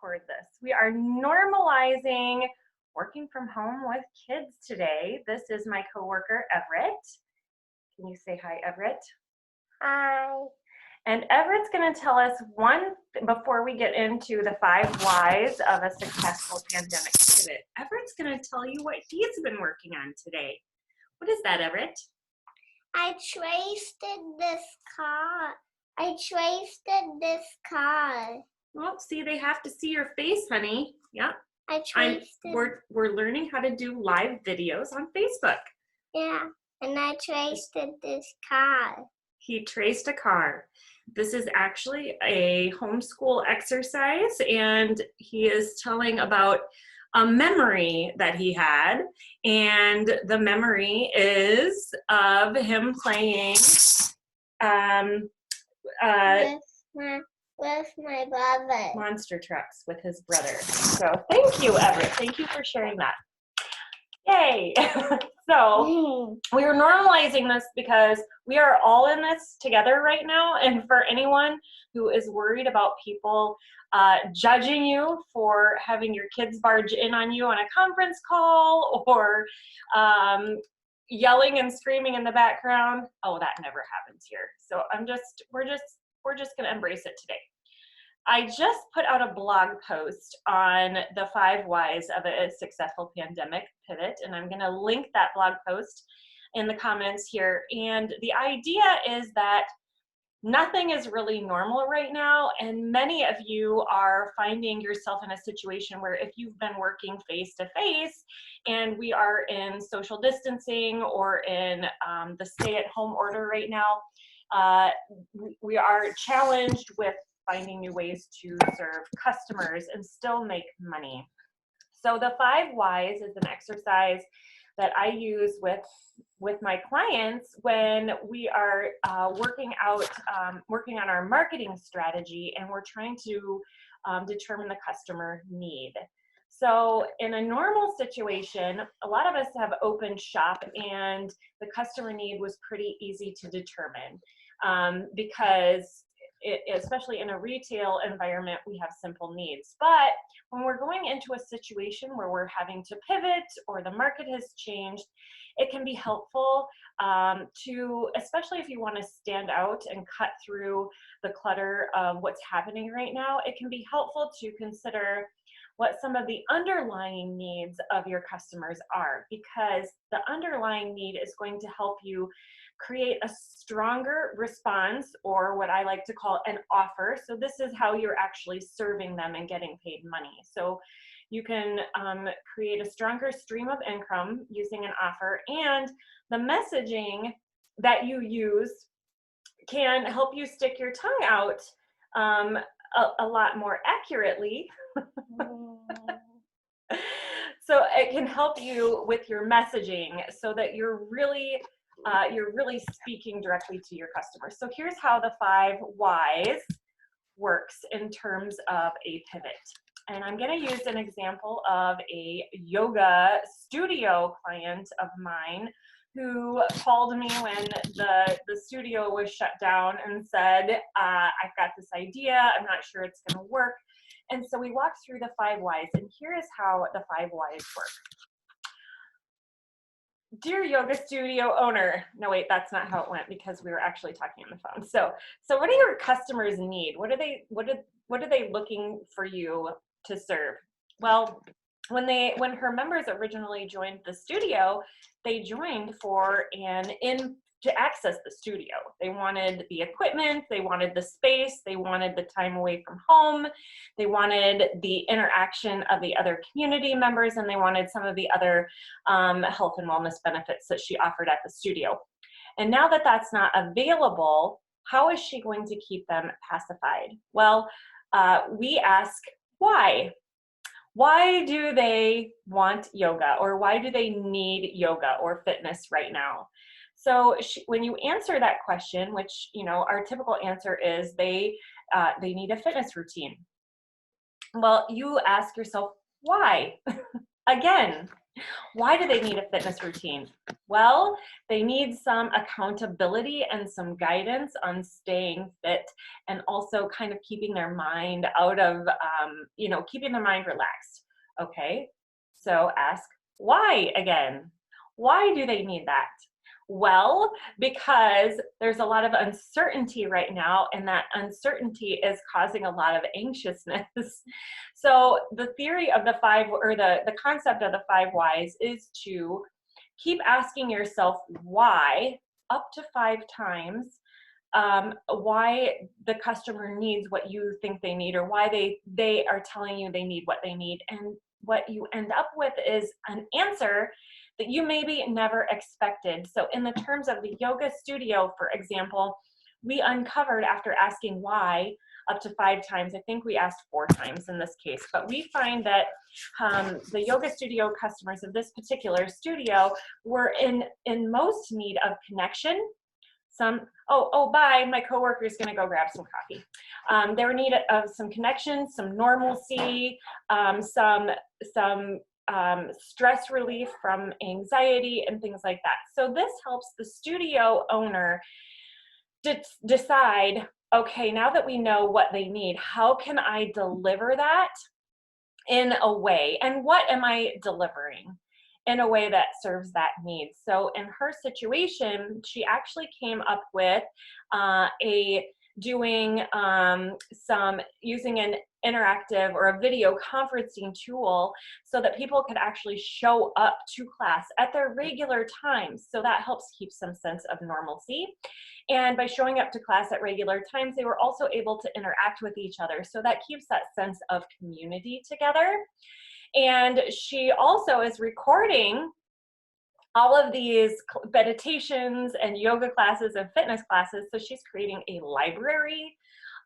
record this. We are normalizing working from home with kids today. This is my coworker, Everett. Can you say hi, Everett? Hi. And Everett's going to tell us before we get into the 5 whys of a successful pandemic pivot. Everett's going to tell you what he's been working on today. What is that, Everett? I traced this car. Well, see, they have to see your face, honey. Yep. I traced it. We're learning how to do live videos on Facebook. Yeah, and I traced this car. He traced a car. This is actually a homeschool exercise, and he is telling about a memory that he had, and the memory is of him playing with my brother. Monster trucks with his brother. So thank you, Everett. Thank you for sharing that. Yay! So we are normalizing this because we are all in this together right now. And for anyone who is worried about people judging you for having your kids barge in on you on a conference call or yelling and screaming in the background, oh, that never happens here. So we're just going to embrace it today. I just put out a blog post on the 5 whys of a successful pandemic pivot, and I'm going to link that blog post in the comments here. And the idea is that nothing is really normal right now, and many of you are finding yourself in a situation where if you've been working face-to-face and we are in social distancing or in the stay-at-home order right now, we are challenged with finding new ways to serve customers and still make money. So the 5 whys is an exercise that I use with my clients when we are working on our marketing strategy and we're trying to determine the customer need. So in a normal situation, a lot of us have opened shop and the customer need was pretty easy to determine because especially in a retail environment, we have simple needs. But when we're going into a situation where we're having to pivot or the market has changed, it can be helpful to, especially if you want to stand out and cut through the clutter of what's happening right now, it can be helpful to consider what some of the underlying needs of your customers are, because the underlying need is going to help you create a stronger response, or what I like to call an offer. So this is how you're actually serving them and getting paid money. So you can create a stronger stream of income using an offer, and the messaging that you use can help you stick your tongue out a lot more accurately. So it can help you with your messaging so that you're really speaking directly to your customers. So here's how the 5 whys works in terms of a pivot. And I'm going to use an example of a yoga studio client of mine who called me when the studio was shut down and said, I've got this idea, I'm not sure it's going to work. And so we walked through the 5 whys, and here is how the 5 whys work. Dear yoga studio owner, no wait, that's not how it went because we were actually talking on the phone. So what do your customers need? What are they looking for you to serve? Well, when her members originally joined the studio, they joined to access the studio. They wanted the equipment, they wanted the space, they wanted the time away from home, they wanted the interaction of the other community members, and they wanted some of the other health and wellness benefits that she offered at the studio. And now that that's not available, how is she going to keep them pacified? Well, we ask why. Why do they want yoga, or why do they need yoga or fitness right now? So when you answer that question, which, our typical answer is they need a fitness routine. Well, you ask yourself, why? Again, Why do they need a fitness routine? Well, they need some accountability and some guidance on staying fit and also kind of keeping their mind out of, keeping their mind relaxed. Okay, so ask why again. Why do they need that? Well, because there's a lot of uncertainty right now, and that uncertainty is causing a lot of anxiousness. So the theory of the five, or the concept of the five whys, is to keep asking yourself why up to 5 times, why the customer needs what you think they need, or why they are telling you they need what they need. And what you end up with is an answer that you maybe never expected. So in the terms of the yoga studio, for example, we uncovered, after asking why up to 5 times, I think we asked 4 times in this case, but we find that the yoga studio customers of this particular studio were in most need of connection. Bye, my coworker is going to go grab some coffee. They were in need of some connection, some normalcy, some stress relief from anxiety and things like that. So this helps the studio owner decide, okay, now that we know what they need, how can I deliver that in a way? And what am I delivering in a way that serves that need? So in her situation, she actually came up with using an interactive or a video conferencing tool so that people could actually show up to class at their regular times. So that helps keep some sense of normalcy. And by showing up to class at regular times, they were also able to interact with each other. So that keeps that sense of community together. And she also is recording all of these meditations and yoga classes and fitness classes. So she's creating a library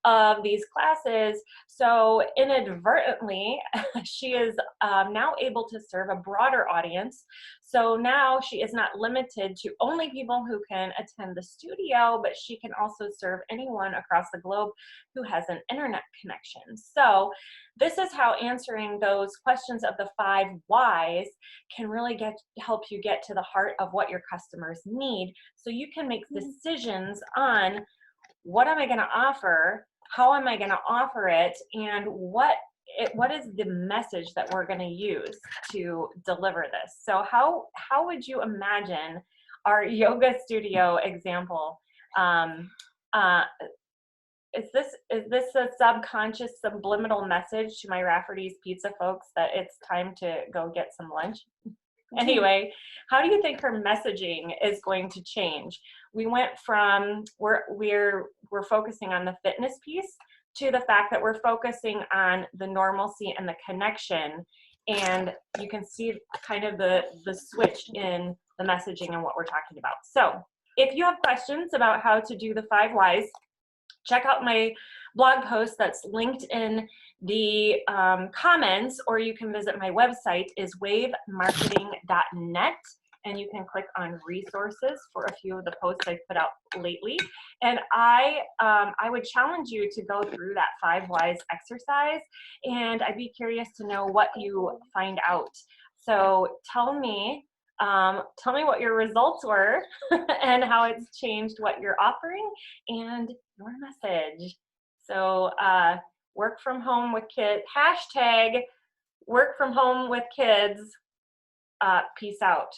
of these classes. So inadvertently, she is now able to serve a broader audience. So now she is not limited to only people who can attend the studio, but she can also serve anyone across the globe who has an internet connection. So this is how answering those questions of the 5 whys can really help you get to the heart of what your customers need, so you can make decisions on what am I going to offer, how am I going to offer it, and what is the message that we're going to use to deliver this. So how would you imagine our yoga studio example? Is this a subconscious subliminal message to my Rafferty's Pizza folks that it's time to go get some lunch? Anyway, how do you think her messaging is going to change? We went from we're focusing on the fitness piece to the fact that we're focusing on the normalcy and the connection, and you can see kind of the switch in the messaging and what we're talking about. So if you have questions about how to do the 5 whys, check out my blog post that's linked in the comments, or you can visit my website, is wavemarketing.net, and you can click on resources for a few of the posts I've put out lately. And I would challenge you to go through that 5 whys exercise, and I'd be curious to know what you find out. So tell me what your results were and how it's changed what you're offering and your message. So work from home with kids, hashtag work from home with kids. Peace out.